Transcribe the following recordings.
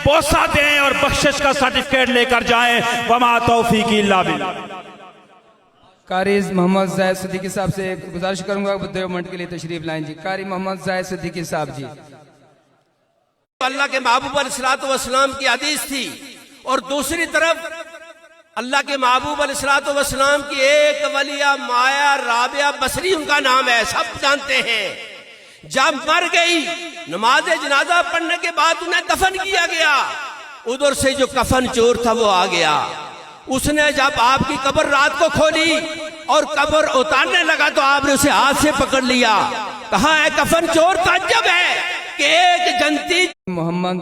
बोसा दें और बख्शिश का सर्टिफिकेट लेकर जाएं। वमा तौफीकी इल्ला बिल्लाह। कारी मोहम्मद जायद सिद्दीकी साहब से गुजारिश करूंगा 2 मिनट के लिए तशरीफ लाएं जी। कारी मोहम्मद जायद सिद्दीकी साहब जी। अल्लाह के महबूब अलैहिस्सलातु वस्सलाम की हदीस थी और दूसरी तरफ अल्लाह के महबूब अलैहिस्सलातु वस्सलाम की एक वलिया माया राबिया बसरी उनका नाम है, सब जानते हैं। जब मर गई, नमाज जनाजा पढ़ने के बाद उन्हें दफन किया गया। उधर से जो कफन चोर था वो आ गया। उसने जब आपकी कब्र रात को खोली और कब्र उतारने लगा तो आपने उसे हाथ से पकड़ लिया। कहा है कफन चोर, ताज्जुब है कि एक जनती। मोहम्मद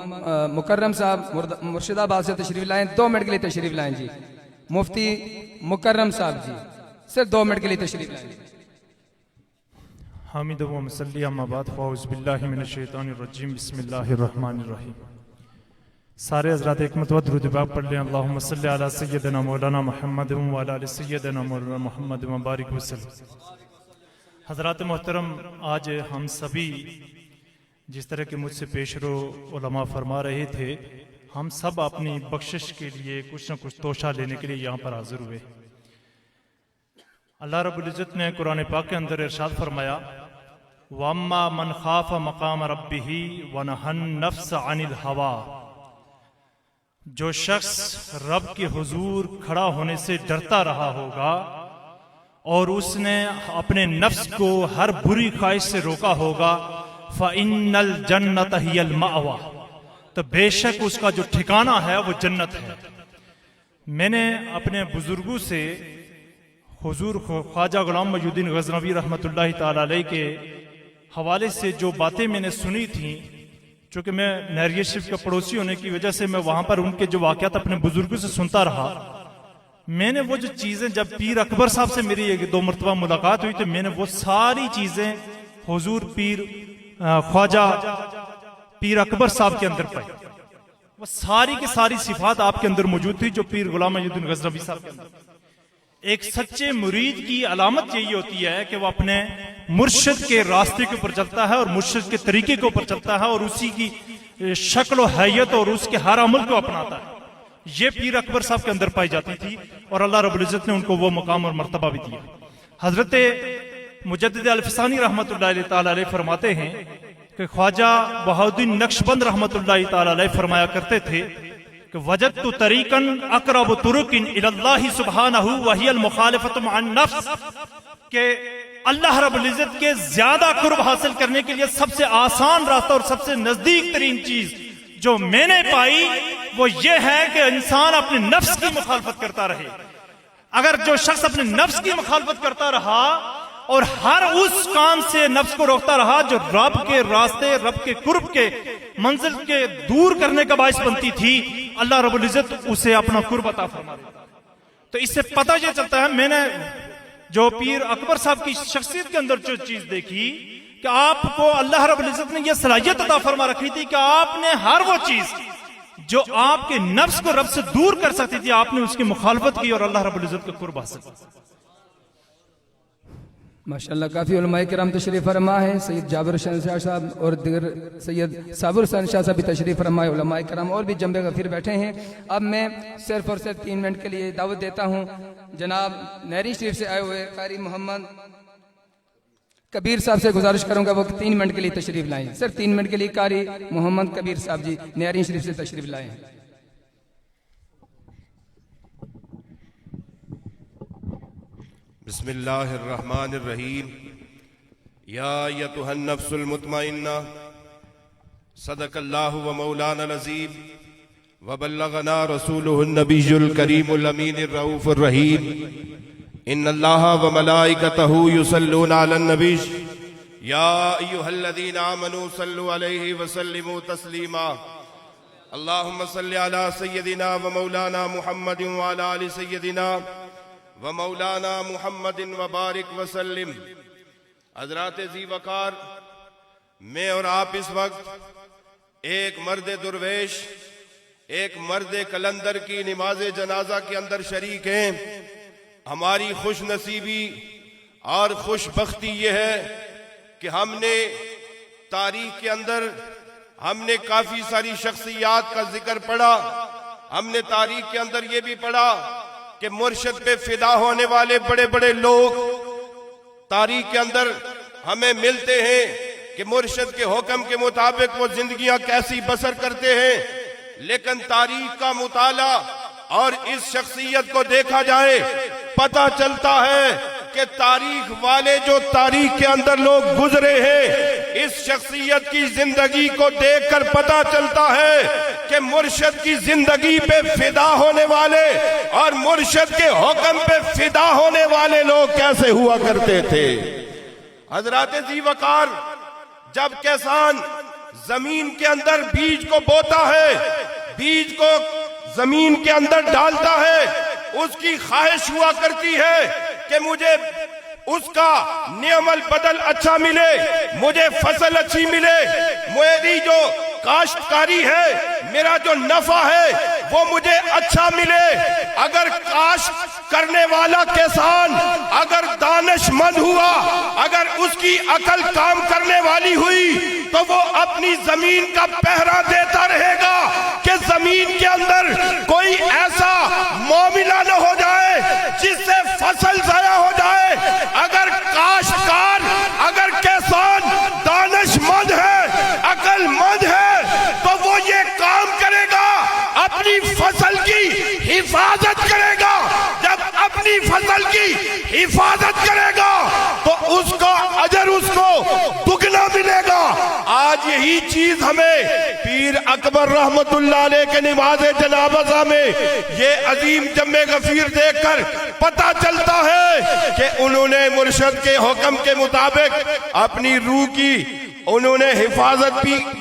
मुकर्रम साहब मुर्शिदाबाद से तशरीफ लाएं, 2 मिनट के लिए तशरीफ लाएं जी। मुफ्ती मुकर्रम साहब जी सिर्फ 2 मिनट के लिए तशरीफ लाएं। हामिद व मुसल्ली अम्मा बाद फ़ौज़ बिल्लाहि मिनश शैतानिर रजीम बिस्मिल्लाहिर रहमानिर रहीम। सारे हज़रात एक मरतबा दुरूद पाक पढ़ लें। अल्लाहुम्मा सल्लि अला सय्यदिना मौलाना मुहम्मद व अला आलि सय्यदिना मौलाना मुहम्मद व बारिक वसल्लम। हज़रात मोहतरम, आज हम सभी जिस तरह के मुझसे पेशरो उलमा फरमा रहे थे, हम सब अपनी बख्शिश के लिए कुछ न कुछ तोशा लेने के लिए यहाँ पर हाजिर हुए। अल्लाह रब्बुल इज़्ज़त ने कुरान पाक के अंदर इरशाद फरमाया, वम्मा मन खाफ़ मकाम रब्बिही व नहन नफ्स अनिल हवा। जो शख्स रब के हुजूर खड़ा होने से डरता रहा होगा और उसने अपने नफ्स को हर बुरी ख्वाहिश से रोका होगा, फ़इन्नल जन्नत हियल मावा, तो बेशक उसका जो ठिकाना है वो जन्नत है। मैंने अपने बुजुर्गों से हुजूर ख्वाजा गुलाम मौजूद्दीन गज़नवी रहमतुल्लाहि ताला अलैह के हवाले से जो बातें मैंने सुनी थी, चूँकि मैं नहरिया शरीफ का पड़ोसी होने की वजह से मैं वहाँ पर उनके जो वाक़यात अपने बुजुर्गों से सुनता रहा। मैंने वो जो चीज़ें, जब पीर अकबर साहब से मेरी 1-2 मरतबा मुलाकात हुई तो मैंने वो सारी चीज़ें हुजूर पीर ख्वाजा पीर अकबर साहब के अंदर पाई। वो सारी की सारी सिफात आपके अंदर मौजूद थी जो पीर गुलाम मौजूद्दीन गज़नवी साहब के अंदर। एक सच्चे मुरीद की अलामत यही होती है कि वह अपने मुर्शिद के रास्ते के ऊपर चलता है और मुर्शिद के तरीके के ऊपर चलता है और उसी की शक्ल और हैयत और उसके हर अमल को अपनाता है। ये पीर अकबर साहब के अंदर पाई जाती थी और अल्लाह रब्बुल इज़्ज़त ने उनको वो मकाम और मर्तबा भी दिया। हजरत मुजद्दिद अल-फ़सानी रहमतुल्लाहि ताला अलैह फरमाते हैं कि ख्वाजा बहाउद्दीन नक्शबंद रहमतुल्लाहि ताला अलैह फरमाया करते थे कि वजदतु तरीकन अक़रब तुरुकिन इलल्लाहि सुब्हानहु व हियल मुखालिफतु मअन नफ्स, के अल्लाह रब्बुल इज़्ज़त के ज्यादा कुर्ब हासिल करने के लिए सबसे आसान रास्ता और सबसे नजदीक तरीन चीज जो मैंने पाई वो ये है कि इंसान अपने नफ्स की मुखालफत करता रहे। अगर जो शख्स अपने नफ्स की मुखालफत करता रहा और हर उस काम से नफ्स को रोकता रहा जो रब के रास्ते, रब के कुर्ब के मंजिल के दूर करने का बाइस बनती थी, अल्लाह रब्बुल इज़्ज़त उसे अपना कुर्ब अता फरमा देता। तो इससे पता यह चलता है, मैंने जो पीर अकबर साहब की शख्सियत के अंदर जो चीज देखी कि आपको अल्लाह रब्बुल इज़्ज़त ने यह सलाहियत अता फरमा रखी थी कि आपने हर वो चीज जो आपके नफ्स को रब से दूर कर सकती थी, आपने उसकी मुखालफत की और अल्लाह रब्बुल इज़्ज़त का कुर्ब हासिल किया। माशाअल्लाह, काफ़ी उलमाए किराम तशरीफ़ फरमा है। सैयद जाबिर हुसैन शाह साहब और दिगर सैयद साबिर हुसैन शाह साहब भी तशरीफ़ फरमाए। उलमाए किराम और भी जंबे गफीर बैठे हैं। अब मैं सिर्फ और सिर्फ 3 मिनट के लिए दावत देता हूँ जनाब नहरी शरीफ से आए हुए कारी मोहम्मद कबीर साहब से गुजारिश करूँगा वो 3 मिनट के लिए तशरीफ़ लाएँ। सिर्फ 3 मिनट के लिए कारी मोहम्मद कबीर साहब जी नहरी शरीफ से तशरीफ़ लाएँ। बिस्मिल्लाहिर्रहमानिर्रहीम। या अय्युहन नफ्सुल मुतमइन्ना सदक़ल्लाहु व मौलाना अज़ीम व बल्लगना रसूलुहुन नबियुल करीमुल अमीनिर रऊफुर रहीम। इन्नल्लाहा व मलाइकतहु युसल्लूना अलन नबी या अय्युहल्लज़ीना आमनू सल्लु अलैहि व सल्लिमू तस्लीमा। अल्लाहुम्मा सल्लि अला सय्यदिना व मौलाना मुहम्मदिन व अला आलि सय्यदिना व मौलाना मुहम्मदिन व बारिक वसल्लिम। हज़रात ज़ी वक़ार, मैं और आप इस वक्त एक मर्द दुर्वेश, एक मर्द कलंदर की नमाज जनाजा के अंदर शरीक हैं। हमारी खुश नसीबी और खुशबख्ती यह है कि हमने तारीख के अंदर हमने काफी सारी शख्सियात का जिक्र पढ़ा। हमने तारीख के अंदर यह भी पढ़ा कि मुर्शिद पे फिदा होने वाले बड़े बड़े लोग तारीख के अंदर हमें मिलते हैं कि मुर्शिद के हुक्म के मुताबिक वो जिंदगियां कैसी बसर करते हैं। लेकिन तारीख का मुताला और इस शख्सियत को देखा जाए, पता चलता है कि तारीख वाले जो तारीख के अंदर लोग गुजरे हैं, इस शख्सियत की जिंदगी को देखकर पता चलता है कि मुर्शिद की जिंदगी पे फिदा होने वाले और मुर्शिद के हुक्म पे फिदा होने वाले लोग कैसे हुआ करते थे। हजरात जी वकार, जब किसान जमीन के अंदर बीज को बोता है, बीज को जमीन के अंदर डालता है, उसकी ख्वाहिश हुआ करती है कि मुझे उसका नियमल बदल अच्छा मिले, मुझे फसल अच्छी मिले, मेरी जो काश्तकारी है, मेरा जो नफा है वो मुझे अच्छा मिले। अगर काश्त करने वाला किसान अगर दानिशमंद हुआ, अगर उसकी अकल काम करने वाली हुई, तो वो अपनी जमीन का पहरा देता रहेगा कि जमीन के अंदर कोई ऐसा मामला न हो जाए जिससे फसल जाया हो जाए। अगर काश्तकार, अगर किसान दानिशमंद है, अकलमंद है, तो वो ये काम करेगा, अपनी फसल की हिफाजत करेगा। जब अपनी फसल की हिफाजत करेगा तो उसका अजर उसको दुगना मिलेगा। आज यही चीज हमें पीर अकबर रहमतुल्लाह अलैह के नवाज़े जनाज़ा में ये अजीम जम्मे गफीर देखकर पता चलता है कि उन्होंने मुर्शिद के हुक्म के मुताबिक अपनी रूह की उन्होंने हिफाजत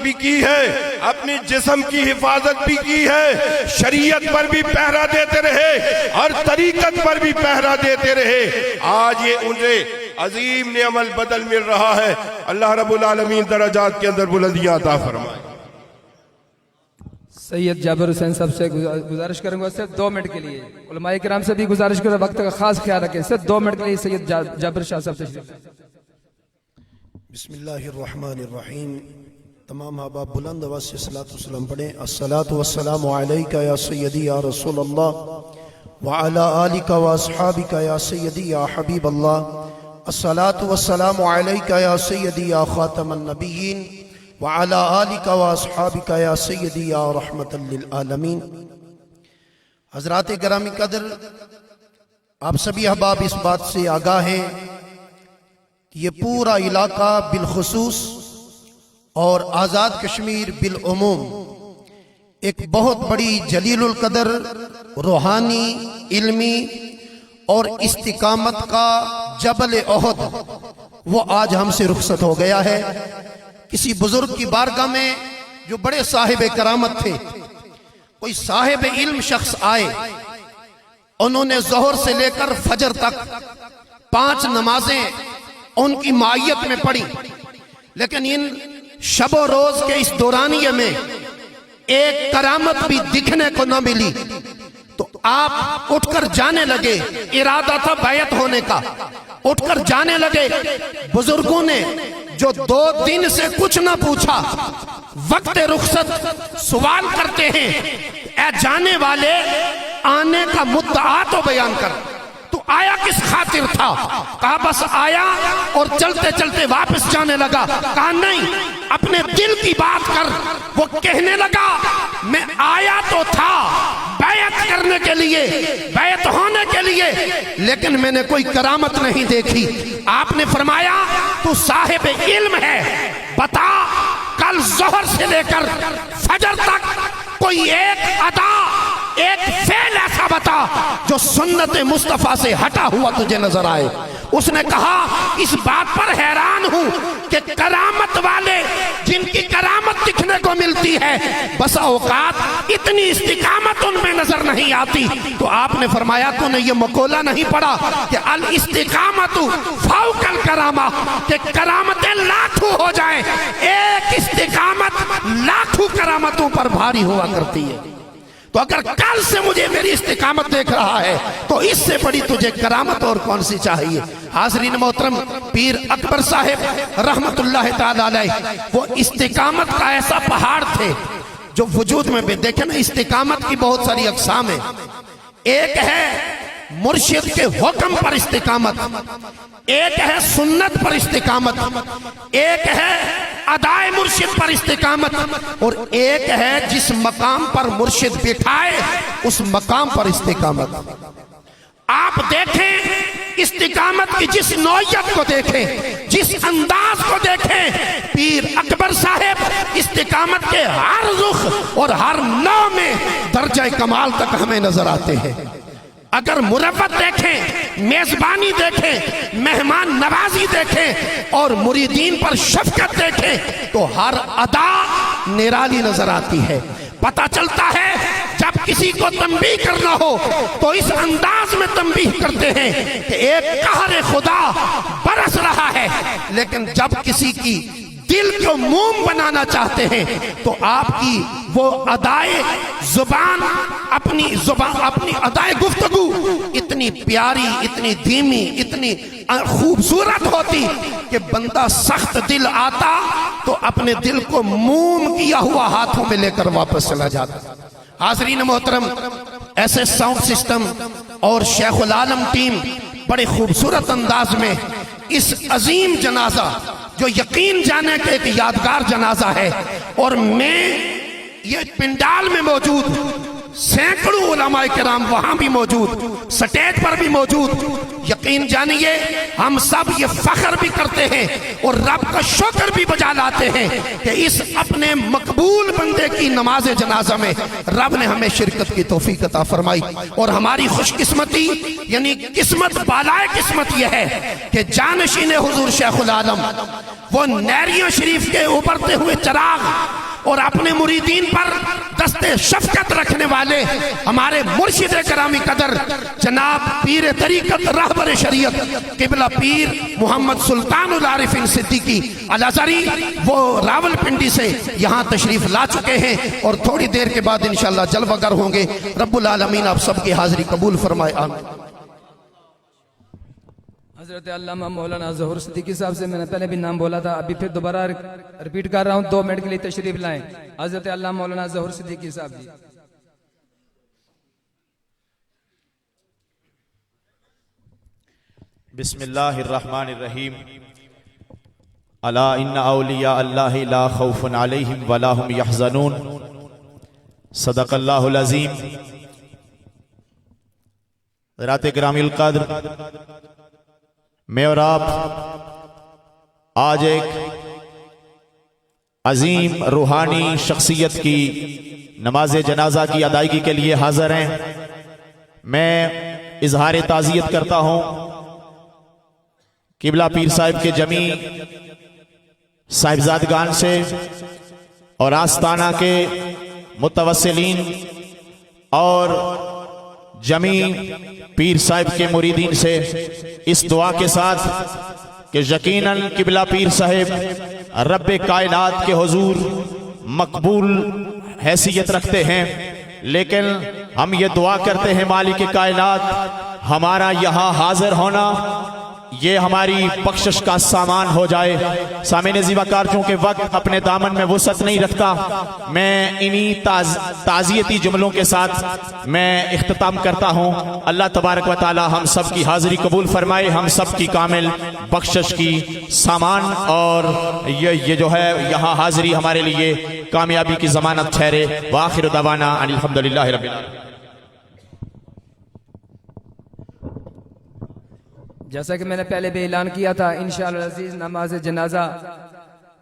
भी की है, अपनी जिस्म की हिफाजत भी की है, शरीयत पर भी पहरा देते रहे और तरीकत पर भी पहरा देते रहे। आज ये उन्हें अजीम नेमल बदल मिल रहा है। अल्लाह रब्बुल आलमीन दरजात के अंदर बुलंदियां अता फरमाए। सैयद जाबिर हुसैन साहब से गुजारिश करूंगा सिर्फ 2 मिनट के लिए, उलमाए किराम से भी गुजारिश करूँ वक्त का खास ख्याल रखें। सिर्फ 2 मिनट के लिए सैयद जाबिर शाह साहब से। बिस्मिल्लाहिर्रहमानिर्रहीम। तमाम अहबाब बुलंद आवाज़ से सलातो सलाम पढ़ें। अस्सलातु वस्सलामु अलैका या सय्यदी या रसूल अल्लाह व अला आलिका व अस्हाबिका या सय्यदी या हबीब अल्लाह। अस्सलातु वस्सलामु अलैका या सय्यदी या खातमन नबिय्यीन व अला आलिका व अस्हाबिका या सय्यदी या रहमतल लिल आलमीन। हज़रात गिरामी कदर, आप सभी अहबाब इस बात से आगाह हैं ये पूरा इलाका बिलखुसूस और आज़ाद कश्मीर बिलउमूम एक बहुत बड़ी जलीलुल कदर रूहानी, इल्मी और इस्तिकामत का जबल ओहद वो आज हमसे रुखसत हो गया है। किसी बुजुर्ग की बारगाह में जो बड़े साहिब करामत थे, कोई साहिब इल्म शख्स आए, उन्होंने ज़ोहर से लेकर फजर तक 5 नमाजें उनकी मायत में पड़ी, लेकिन इन शबो रोज के इस दौरानिये में एक करामत भी दिखने को न मिली। तो आप उठकर जाने लगे, इरादा था बैत होने का, उठकर जाने लगे। बुजुर्गों ने जो 2 दिन से कुछ न पूछा, वक्त रुखसत सवाल करते हैं, ए जाने वाले आने का मुद्दा तो बयान कर, तू आया किस खातिर था? कहा बस आया और चलते चलते वापस जाने लगा। कहा नहीं, अपने दिल की बात कर। वो कहने लगा मैं आया तो था बैत करने के लिए, बैत होने के लिए, लेकिन मैंने कोई करामत नहीं देखी। आपने फरमाया तू साहिब इल्म है, बता कल ज़ोहर से लेकर फजर तक कोई एक अदा, एक फेल ऐसा बता जो सुन्नत मुस्तफा से हटा हुआ तुझे नजर आए। उसने कहा इस बात पर हैरान हूं कि करामत वाले जिनकी करामत दिखने को मिलती है, बसा औकात इतनी इस्तिकामत उनमें नजर नहीं आती। तो आपने फरमाया तूने ये मकोला नहीं पढ़ा कि अल इस्तिकामतु फौकल करामा, कि करामतें लाखों हो जाए, एक इस्तिकामत लाखों करामतों पर भारी हुआ करती है। तो अगर कल से मुझे मेरी इस्तिकामत देख रहा है तो इससे बड़ी तुझे करामत और कौन सी चाहिए। हाज़रीन मोहतरम, पीर अकबर साहब रहमतुल्लाह ताला अलैह वो इस्तिकामत का ऐसा पहाड़ थे जो वजूद में भी देखे ना, इस्तिकामत की बहुत सारी अक़साम है। एक है मुर्शिद के हुक्म पर इस्तिकामत, एक है सुन्नत पर इस्तिकामत, एक है अदाए मुर्शिद पर इस्तिकामत, और एक है जिस मकाम पर मुर्शिद बिठाए उस मकाम पर इस्तिकामत। आप देखें इस्तिकामत की जिस नौयत को देखें, जिस अंदाज को देखें, पीर अकबर साहब इस्तिकामत के हर रुख और हर नौ में दर्जा कमाल तक हमें नजर आते हैं। अगर मुरव्वत देखें, मेजबानी देखें, मेहमान नवाजी देखें और मुरीदीन पर शफकत देखें तो हर अदा निराली नजर आती है। पता चलता है जब किसी को तंबीह करना हो तो इस अंदाज में तंबीह करते हैं कि एक कहर खुदा बरस रहा है, लेकिन जब किसी की दिल को मोम बनाना चाहते हैं तो आपकी वो अदाए जुबान, अपनी अदाए गुफ्तगू इतनी प्यारी, इतनी धीमी, इतनी खूबसूरत होती कि बंदा सख्त दिल आता तो अपने दिल को मोम किया हुआ हाथों में लेकर वापस चला जाता। हाज़रीन मोहतरम, ऐसे साउंड सिस्टम और शेखुल आलम टीम बड़े खूबसूरत अंदाज में इस अजीम जनाजा जो यकीन जाने के एक यादगार जनाजा है, और मैं ये पिंडाल में मौजूद सैकड़ों उलमाए किराम वहां भी मौजूद, स्टेज पर भी मौजूद, यकीन जानिए हम सब ये फख्र भी करते हैं और रब का शुक्र भी बजा लाते हैं कि इस अपने मकबूल बंदे की नमाज जनाजा में रब ने हमें शिरकत की तौफीक अता फरमाई। और हमारी खुशकिस्मती यानी किस्मत बालाए किस्मत यह है कि जानशीन हुजूर शेखुल आलम वो नैरिया शरीफ के उभरते हुए चिराग और अपने मुरीदीन पर दस्ते शफकत रखने वाले हमारे मुर्शिद करामी कदर जनाब पीर तरीकत रहबर शरीयत किबला पीर मोहम्मद सुल्तानुल आरिफीन सिद्दीकी अल-अज़हरी वो रावलपिंडी से यहाँ तशरीफ ला चुके हैं और थोड़ी देर के बाद इंशाअल्लाह जलवागर होंगे। रब्बुल आलमीन आप सबकी हाजिरी कबूल फरमाए, आमीन। हज़रत अल्लामा मौलाना ज़हूर सिद्दीकी साहब से मैंने पहले भी नाम बोला था, अभी फिर दोबारा रिपीट कर रहा हूँ, 2 मिनट के लिए तशरीफ लाएं हज़रत अल्लामा मौलाना ज़हूर सिद्दीकी साहब जी। बिस्मिल्लाहिर्रहमानिर्रहीम। अला इन्ना औलिया अल्लाहि ला खौफुन अलैहिम वला हुम यहज़नून। सदक़ल्लाहुल अज़ीम। ज़रात ग्रामील क़द्र, मैं और आप आज एक अजीम रूहानी शख्सियत की नमाज जनाजा की अदायगी के लिए हाजिर हैं। मैं इजहार ताज़ियत करता हूँ किबला पीर साहिब के जमी साहिबजादगान से और आस्ताना के मुतवस्सिलीन और जमी पीर साहिब के मुरीदीन से इस दुआ के साथ कि यकीनन किबला पीर साहिब रब्बे कायनात के हुजूर मकबूल हैसियत रखते हैं, लेकिन हम ये दुआ करते हैं मालिक कायनात हमारा यहाँ हाजिर होना ये हमारी बख्शिश का सामान हो जाए। सामने ज़िवाकार चूँकि वक्त अपने दामन में वुसअत नहीं रखता, मैं इन्हीं ताज़ियती जुमलों के साथ मैं इख्तिताम करता हूँ। अल्लाह तबारक व तआला हम सब की हाज़िरी कबूल फरमाए, हम सब की कामिल बख्शिश की सामान और ये जो है यहाँ हाज़िरी हमारे लिए कामयाबी की ज़मानत ठहरे। व आखिर दवाना अनिल हम्दुलिल्लाहि रब्बिल आलमीन। जैसा कि मैंने पहले भी ऐलान किया था, इंशाअल्लाह अज़ीज़ नमाज जनाजा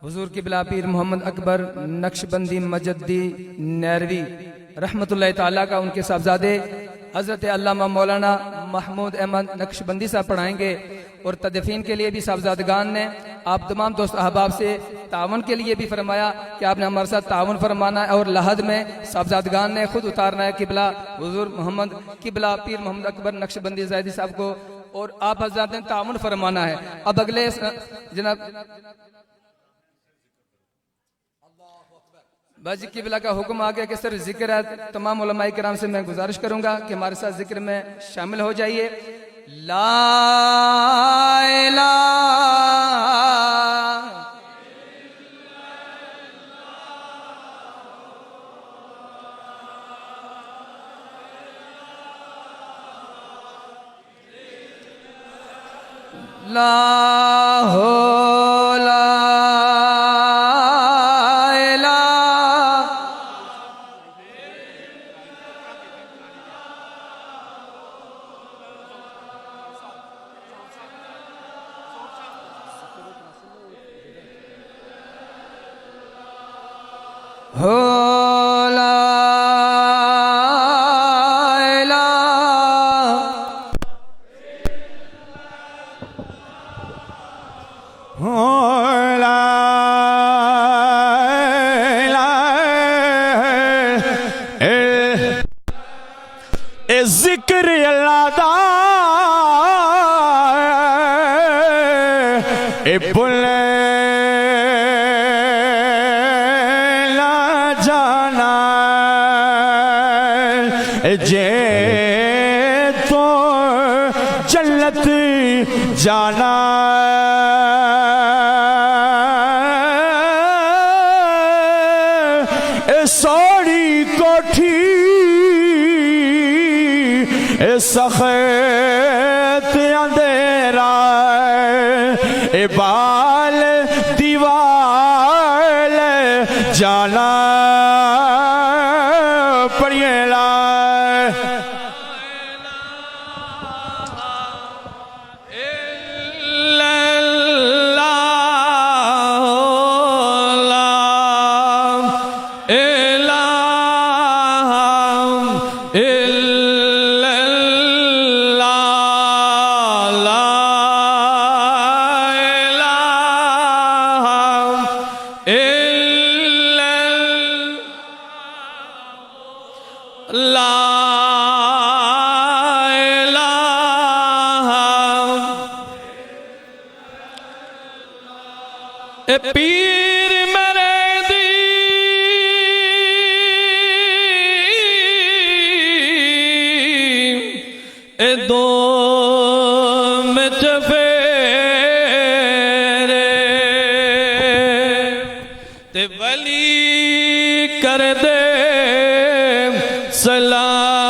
हुजूर किबला पीर मोहम्मद अकबर नक्शबंदी मजद्दी नैरवी रहमतुल्लाह ताला का उनके साहबजादे हज़रत अल्लामा मौलाना महमूद अहमद नक्शबंदी साहब पढ़ाएंगे। और तदफीन के लिए भी साहबजादगान ने आप तमाम दोस्त अहबाब से तावन के लिए भी फरमाया कि आपने हमारे साथ तावन फरमाना है और लहद में साहबजादगान ने खुद उतारना है किबला हुजूर मोहम्मद किबला पीर मोहम्मद अकबर नक्शबंदी ज़ैदी साहब को, और आप हज़रात ने तावन फरमाना है। अब अगले जनाब बाजी किबला का हुक्म आ गया कि सिर्फ जिक्र है। तमाम उलमाए किराम से मैं गुजारिश करूंगा कि हमारे साथ जिक्र में शामिल हो जाइए। ला इलाहा ला हो ला हो ला जिक्र अल्लाह दा ए बुले ना जाना जे तो जन्नत जाना सोड़ी कोठी सखत अंधेरा ए बाल दीवाल जाना पड़िएला पीर मेरे दी ए दो में चफेरे ते वली कर दे सलामी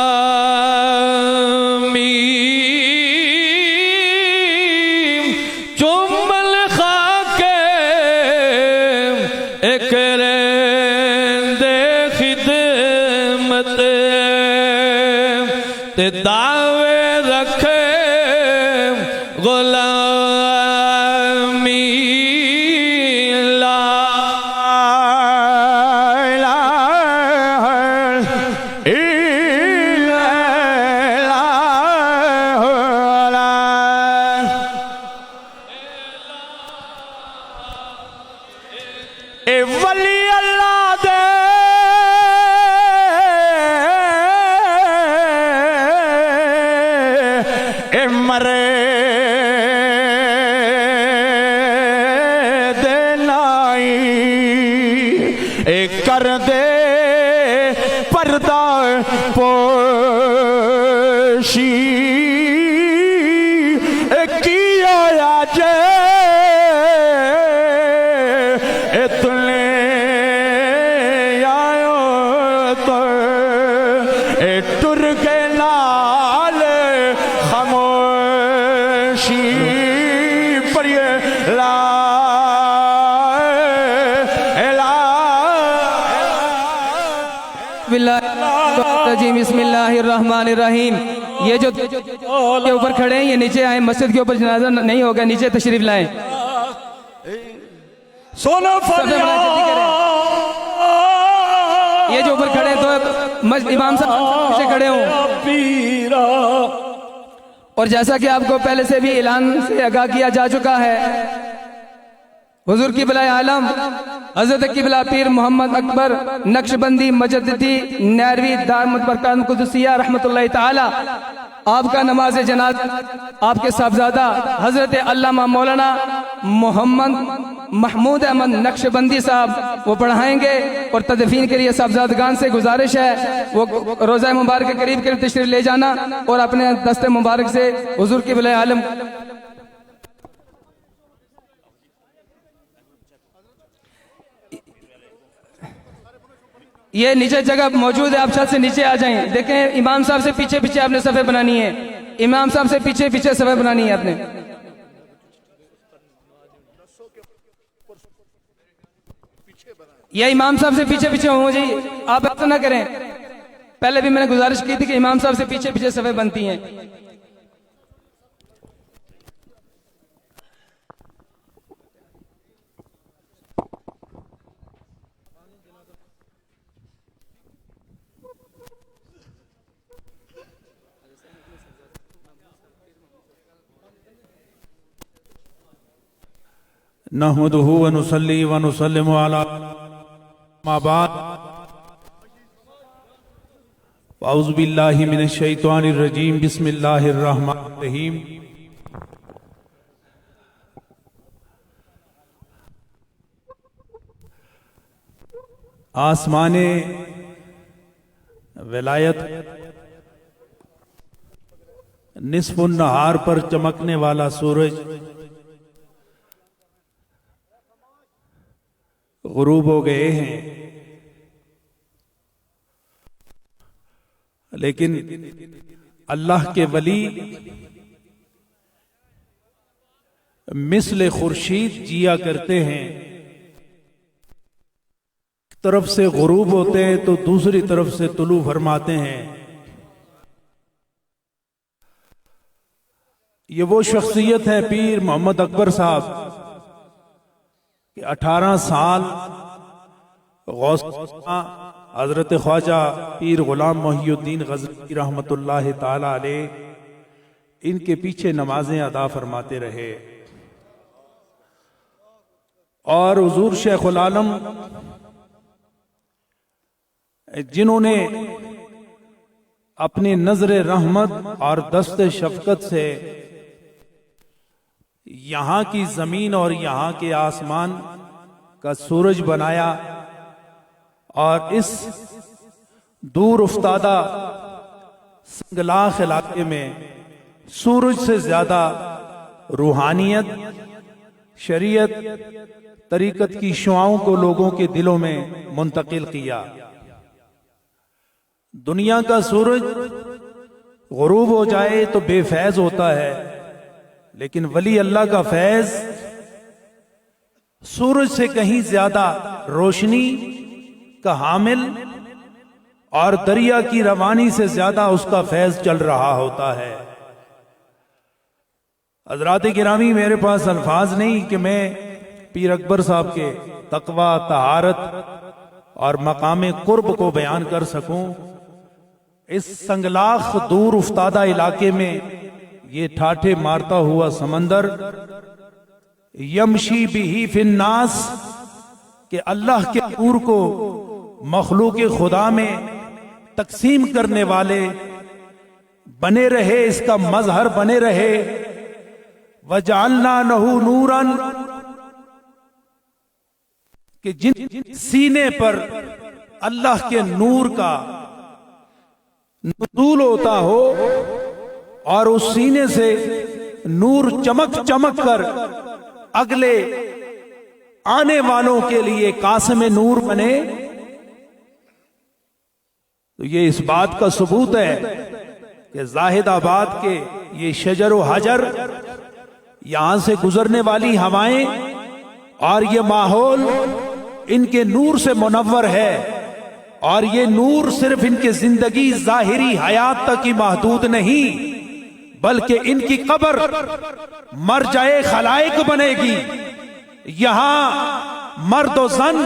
चुम्बल खाके करेंदे खिदमत ते दावे रखे गुलामी ला ए वली अल्लाह दे ए मरे दे नाई ए कर दे पर्दा पोशी ए किया जे टुर के नाल खामोशी पढ़िए ला बिस्मिल्लाहिर्रहमानिर्रहीम। ये जो के ऊपर खड़े हैं ये नीचे आए, मस्जिद के ऊपर जनाजा नहीं होगा, नीचे तशरीफ लाएं। सोना ये जो ऊपर खड़े हैं तो इमाम साहब पीछे खड़े हों। और जैसा कि आपको पहले से भी ऐलान से आगाह किया जा चुका है, हुजूर किबला आलम हजरत किबला पीर मोहम्मद अकबर नक्शबंदी मजद्दी नैरवी दामत बरकात कुदसिया रहमतुल्लाह ताला आपका नमाज जनाजा आपके साहबजादा हजरत अल्लामा मौलाना मोहम्मद महमूद अहमद नक्शबंदी साहब वो पढ़ाएंगे। और तदफीन के लिए साहबजादगान से गुजारिश है वो रोज़ा मुबारक के करीब करीब तशरीफ ले जाना और अपने दस्ते मुबारक से हुजूर की बिला आलम ये नीचे जगह मौजूद है, आप छत से नीचे आ जाएं। देखें इमाम साहब से पीछे पीछे आपने सफ़े बनानी है, इमाम साहब से पीछे पीछे सफ़े बनानी है आपने। ये इमाम साहब से पीछे पीछे हो जाइए, आप ऐसा ना करें। पहले भी मैंने गुजारिश की थी कि इमाम साहब से पीछे पीछे सफ़े बनती हैं। नहमदुहु व नुसल्ली व नुसल्लिमु अला मा बाद औज़ु बिल्लाहि मिनश शैतानिर रजीम बिस्मिल्लाहिर रहमानिर रहीम। आसमाने विलायत निस्फुन नहार पर चमकने वाला सूरज गुरूब हो गए हैं, लेकिन अल्लाह के वली मिस्ल खुर्शीद जिया करते हैं। एक तरफ से गुरूब होते हैं तो दूसरी तरफ से तुलू फरमाते हैं। ये वो शख्सियत है पीर मोहम्मद अकबर साहब कि 18 साल गौस हजरत ख्वाजा पीर गुलाम मोहिउद्दीन गजनवी रहमतुल्लाह ताला अलैह इनके पीछे नमाजें अदा फरमाते रहे। और हुजूर शेखुल आलम जिन्होंने अपनी नजर रहमत और दस्ते शफकत से यहां की जमीन और यहां के आसमान का सूरज बनाया और इस दूर उफ्तादा संगलाख इलाके में सूरज से ज्यादा रूहानियत, शरीयत, तरीकत की शुआओं को लोगों के दिलों में मुंतकिल किया। दुनिया का सूरज गुरूब हो जाए तो बेफैज होता है, लेकिन वली अल्लाह का फैज सूरज से कहीं ज्यादा रोशनी का हामिल और दरिया की रवानी से ज्यादा उसका फैज चल रहा होता है। हज़रात गिरामी, मेरे पास अल्फाज नहीं कि मैं पीर अकबर साहब के तकवा, तहारत और मकाम कुर्ब को बयान कर सकूं। इस संगलाख दूर उफ्तादा इलाके में ये ठाठे मारता हुआ समंदर यमशी बिही फिन्नास के अल्लाह के नूर को मखलूक खुदा में तकसीम करने वाले बने रहे, इसका मजहर बने रहे। वजालना नहू नूरन कि जिन सीने पर अल्लाह के नूर का नुज़ूल होता हो और उस सीने से नूर चमक चमक कर अगले आने वालों के लिए कासिम नूर बने, तो ये इस बात का सबूत है कि जाहिदाबाद के ये शजर व हजर, यहां से गुजरने वाली हवाएं और ये माहौल इनके नूर से मुनव्वर है। और ये नूर सिर्फ इनकी जिंदगी जाहिरी हयात तक ही महदूद नहीं, बल्कि इनकी कब्र मर जाए खलाइक बनेगी। यहां मर्द और जन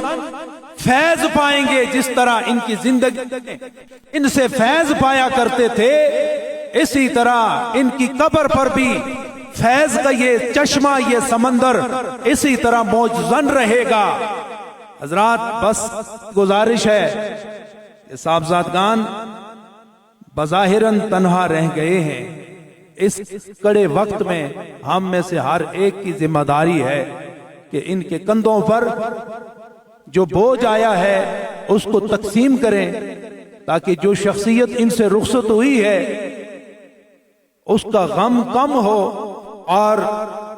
फैज पाएंगे, जिस तरह इनकी जिंदगी इनसे फैज पाया करते थे, इसी तरह इनकी कब्र पर भी फैज का ये चश्मा, ये समंदर इसी तरह मौजूद रहेगा। हजरात, बस गुजारिश है कि साहबजादगान बज़ाहिरन तन्हा रह गए हैं। इस कड़े वक्त में हम में से हर एक की जिम्मेदारी है कि इनके कंधों पर जो बोझ आया है उसको तकसीम करें, ताकि जो शख्सियत इनसे रुखसत हुई है उसका गम कम हो, और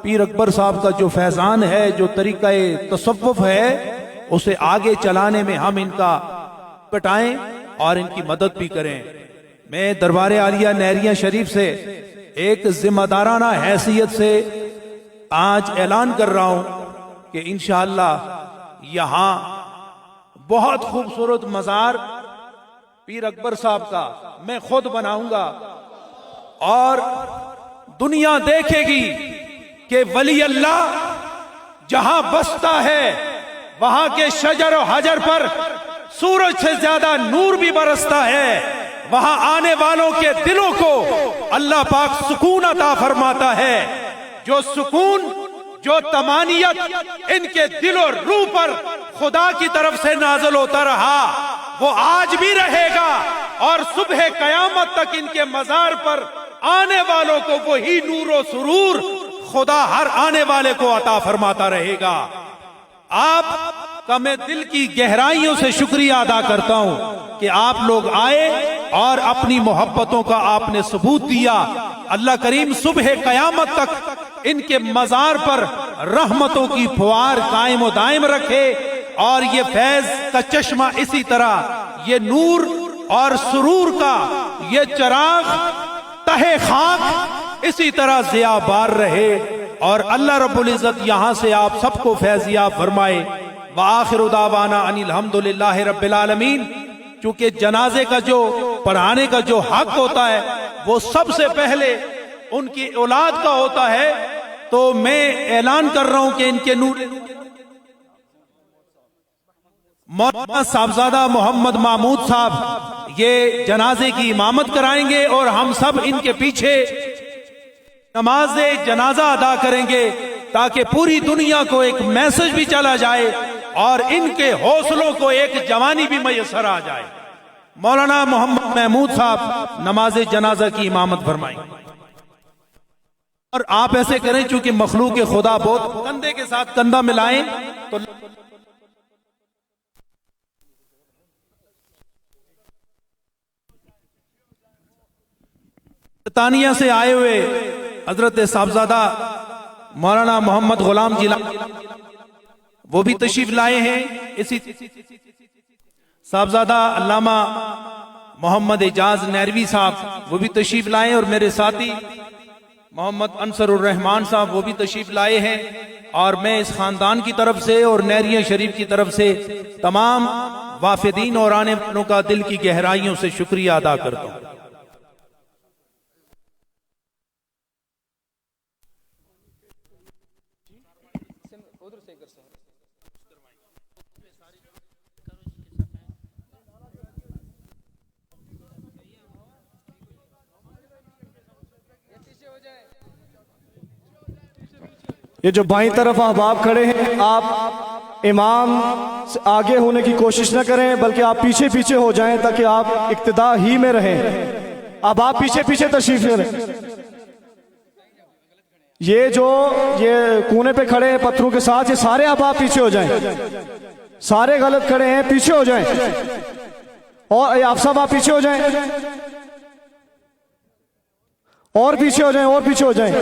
पीर अकबर साहब का जो फैजान है, जो तरीका तसव्वुफ है, उसे आगे चलाने में हम इनका कटाएं और इनकी मदद भी करें। मैं दरबार आलिया नहरिया शरीफ से एक जिम्मेदाराना हैसियत से आज ऐलान कर रहा हूं कि इंशाअल्लाह यहां बहुत खूबसूरत मजार पीर अकबर साहब का मैं खुद बनाऊंगा, और दुनिया देखेगी कि वली अल्लाह जहां बसता है वहां के शजर और हजर पर सूरज से ज्यादा नूर भी बरसता है। वहां आने वालों के दिलों को अल्लाह पाक सुकून अता फरमाता है। जो सुकून, जो तमानियत इनके दिल और रूह पर खुदा की तरफ से नाज़िल होता रहा, वो आज भी रहेगा, और सुबह कयामत तक इनके मजार पर आने वालों को वही नूर और सुरूर खुदा हर आने वाले को अता फरमाता रहेगा। आपका मैं दिल की गहराइयों से शुक्रिया अदा करता हूं कि आप लोग आए और अपनी मोहब्बतों का आपने सबूत दिया। अल्लाह करीम सुबह कयामत तक इनके मजार पर रहमतों की फुहार कायम व दायम रखे, और ये फैज का चश्मा इसी तरह, ये नूर और सुरूर का ये चिराग तहे खाक इसी तरह ज़ियाबार रहे, और अल्लाह रब्बुल इज़्ज़त यहां से आप सबको फैज़याब फरमाए। व आखिरु दावाना अनिल हम्दुलिल्लाहि रब्बिल आलमीन। चूंकि जनाजे का जो पढ़ाने का जो हक होता है वो सबसे पहले उनकी औलाद का होता है, तो मैं ऐलान कर रहा हूं कि इनके नूर मौलाना साहबजादा मोहम्मद महमूद साहब ये जनाजे की इमामत कराएंगे, और हम सब इनके पीछे नमाज जनाजा अदा करेंगे, ताकि पूरी दुनिया को एक मैसेज भी चला जाए और इनके हौसलों को एक जवानी भी मैसर आ जाए। मौलाना मोहम्मद महमूद साहब नमाज जनाजा की इमामत फरमाएंगे, और आप ऐसे करें चूंकि मखलूक खुदा बहुत कंधे के साथ कंधा मिलाएं तो तानिया से आए हुए हजरत साहबजादा मौलाना मोहम्मद गुलाम जिला वो भी तशरीफ लाए हैं। इसी साहबजादा अल्लामा मोहम्मद एजाज नहरवी साहब वो भी तशरीफ लाए, और मेरे साथी मोहम्मद अंसरुर रहमान साहब वो भी तशरीफ लाए हैं। और मैं इस खानदान की तरफ से और नहरिया शरीफ की तरफ से तमाम वाफिदीन और आने वालों का दिल की गहराइयों से शुक्रिया अदा करता हूं। ये जो बाईं तरफ अहबाब खड़े हैं, आप इमाम से आगे होने की कोशिश न करें, बल्कि आप पीछे पीछे हो जाएं ताकि आप इक्तिदा ही में रहें। अब आप पीछे पीछे तशरीफ ले लें। ये कोने पे खड़े हैं पत्थरों के साथ, ये सारे अब आप पीछे हो जाएं। सारे गलत खड़े हैं, पीछे हो जाएं। और आप सब आप पीछे हो जाएं, और पीछे हो जाएं, और पीछे हो जाएं।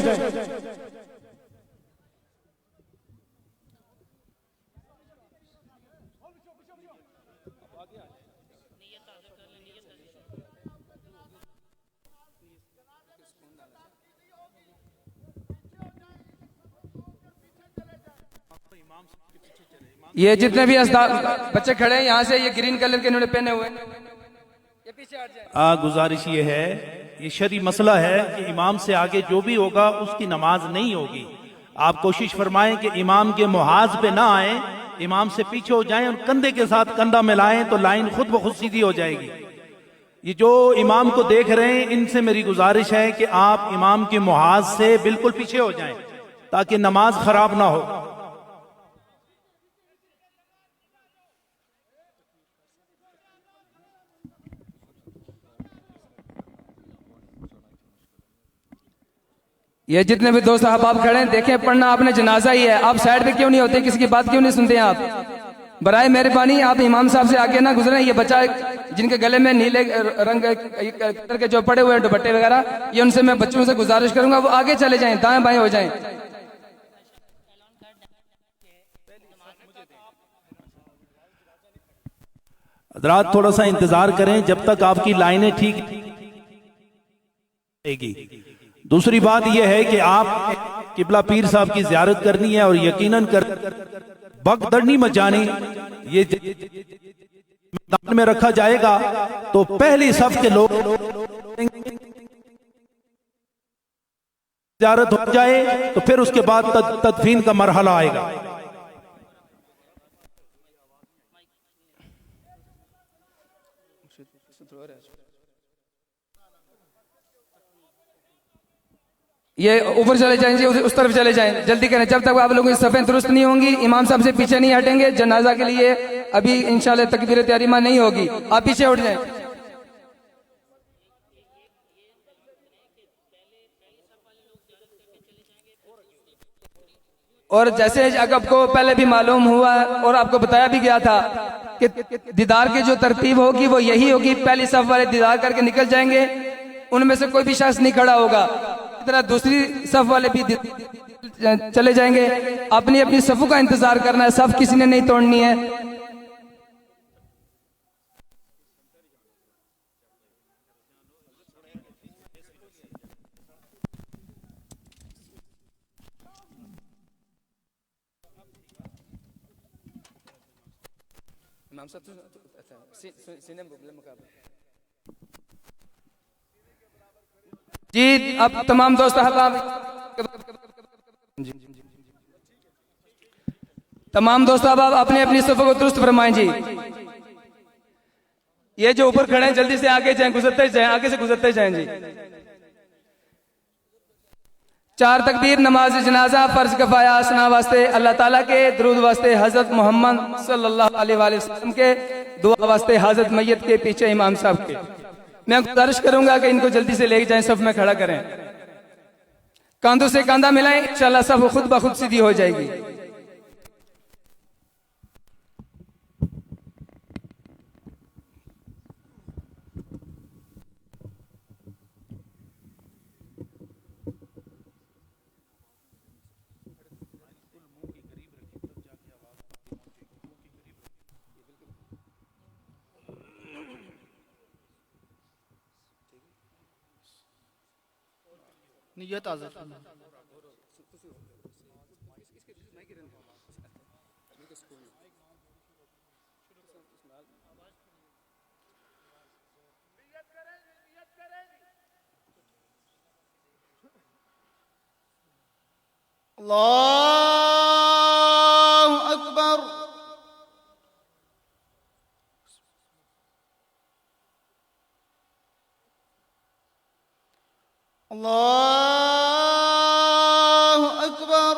ये जितने भी बच्चे खड़े हैं यहाँ से, ये ग्रीन कलर के इन्होंने पहने हुए, ये पीछे हट जाए। गुजारिश ये है, ये शरई मसला है कि इमाम से आगे जो भी होगा उसकी नमाज नहीं होगी। आप कोशिश फरमाएं कि इमाम के मुहाज पे ना आए, इमाम से पीछे हो जाएं और कंधे के साथ कंधा मिलाएं तो लाइन खुद ब खुद सीधी हो जाएगी। ये जो इमाम को देख रहे हैं इनसे मेरी गुजारिश है कि आप इमाम के मुहाज से बिल्कुल पीछे हो जाएं ताकि नमाज खराब ना हो। ये जितने भी दोस्त अहबाब खड़े हैं, देखें पढ़ना आपने जनाजा ही है, आप साइड पे क्यों नहीं होते, किसी की बात क्यों नहीं सुनते हैं आप? बराए मेहरबानी आप इमाम साहब से आगे ना गुजरें। ये बच्चा जिनके गले में नीले रंग के जो पड़े हुए हैं दुपट्टे वगैरह, ये उनसे मैं बच्चों से गुजारिश करूंगा वो आगे चले जाएं, दाएं बाएं हो जाएं। हजरात थोड़ा सा इंतजार करें जब तक आपकी लाइनें ठीक रहेगी। दूसरी बात यह है कि आप किबला पीर साहब की जियारत करनी है और यकीनन कर भगदड़ मत जानी। ये मैदान में रखा जाएगा तो पहली सफ के लोग जियारत हो जाए तो फिर उसके बाद तदफीन का मरहला आएगा। ये ऊपर चले जाएं जी, उस तरफ चले जाएं, जल्दी करें। जब तक आप लोगों की सफ़ें दुरुस्त नहीं होंगी, इमाम साहब से पीछे नहीं हटेंगे, जनाजा के लिए अभी इंशाल्लाह तकबीर तहरीमा नहीं होगी, आप पीछे उठ जाएं। और जैसे आपको पहले भी मालूम हुआ और आपको बताया भी गया था कि दीदार की जो तरतीब होगी वो यही होगी, पहली सफ वाले दीदार करके निकल जाएंगे, उनमें से कोई भी शख्स नहीं खड़ा होगा। तरह दूसरी सफ वाले भी चले जाएंगे। अपनी अपनी सफों का इंतजार करना है, सफ किसी ने नहीं तोड़नी है। जी अब तमाम दोस्त अब अपने अपनी सफों को दुरुस्त फरमाएं जी। ये जो ऊपर खड़े हैं जल्दी से आगे जाएं, गुजरते जाएं, आगे से गुजरते जाएं जी। 4 तकबीर नमाज जनाजा फर्ज कफाया असना वास्ते, अल्लाह ताला के दरूद वास्ते, हजरत मोहम्मद सल्लल्लाहु अलैहि वसल्लम के दुआ वास्ते, हजरत मैयत के पीछे इमाम साहब के। मैं गुजारिश करूंगा कि इनको जल्दी से ले जाएं, सफ में खड़ा करें, कांधों से कांधा मिलाएं, इंशाल्लाह सब खुद ब खुद सीधी हो जाएगी। नियत हाजिर अल्लाहु अकबर। अल्लाहु अकबर।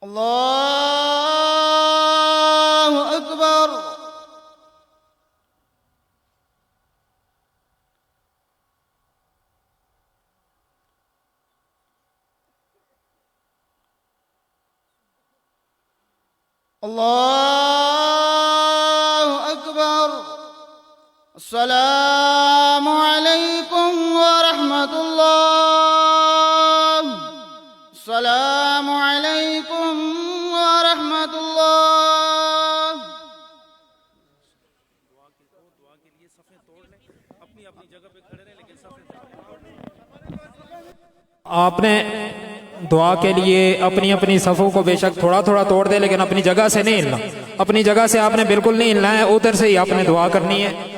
अल्लाहु अकबर। अल्लाहु अकबर। अस्सलामु अलैकुम व रहमतुल्लाह। अस्सलामु अलैकुम व रहमतुल्लाह। आपने दुआ के लिए अपनी अपनी सफ़ों को बेशक थोड़ा थोड़ा तोड़ दे, लेकिन अपनी जगह से नहीं हिलना। अपनी जगह से आपने बिल्कुल नहीं हिलना है, उधर से ही आपने दुआ करनी है।